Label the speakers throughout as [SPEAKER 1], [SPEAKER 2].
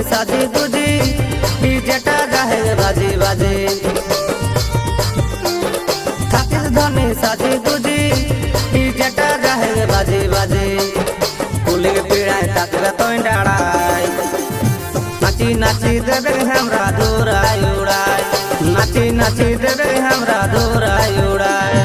[SPEAKER 1] সাজি গুজি ডিজেটা গাহে বাজে বাজে থাকিস ধনে সাজি গুজি ডিজেটা গাহে বাজে বাজে কুলির পিড়ায় তাকবে তোই ডাড়াই নাচি নাচি দেবে हमरा দৌড়াই উড়াই নাচি নাচি দেবে हमरा দৌড়াই উড়াই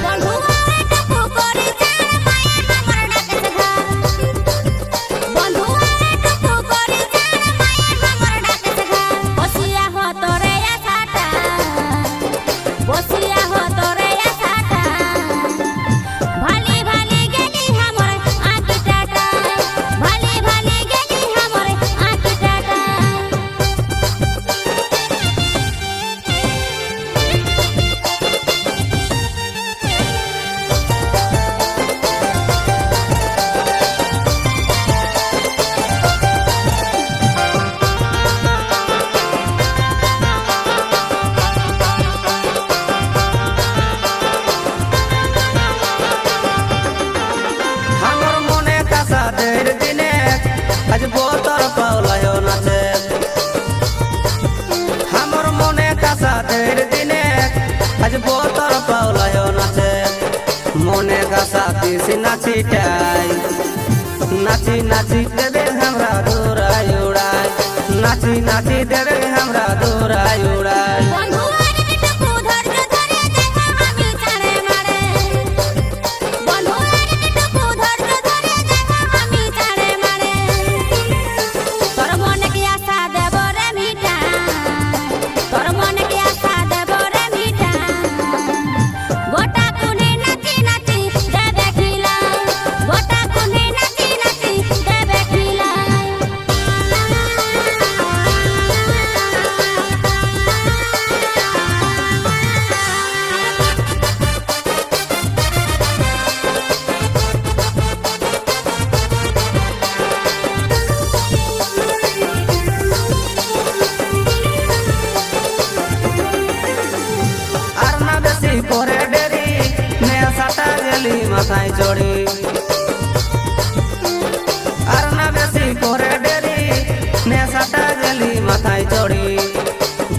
[SPEAKER 1] आज बोतर पावलायो नाचे हमर मने कासा तेर दिने आज बोतर पावलायो नाचे मने कासा तीसी नाचिटाई नाची नाची देवे हमरा दौड़ाई उड़ाई नाची नाची देवे हमरा दौड़ाई उड़ाई করে ডেরি মেয়া সাটা গেলি মাথায় চড়ি আর না বেশি করে ডেরি মেয়া সাটা গেলি মাথায় চড়ি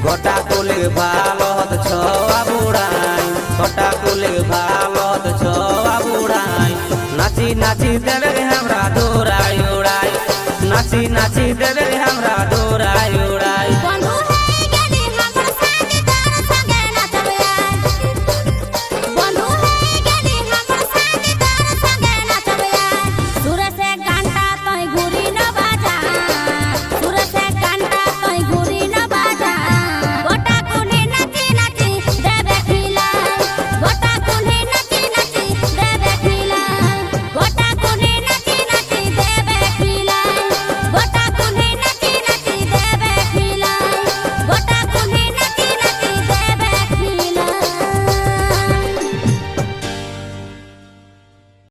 [SPEAKER 1] গোটা কুলে ভালো হত ছোয়া বুড়াই গোটা কুলে ভালো হত ছোয়া বুড়াই নাচি নাচি দেবে हमरा দৌড়াই উড়াই নাচি নাচি দেবে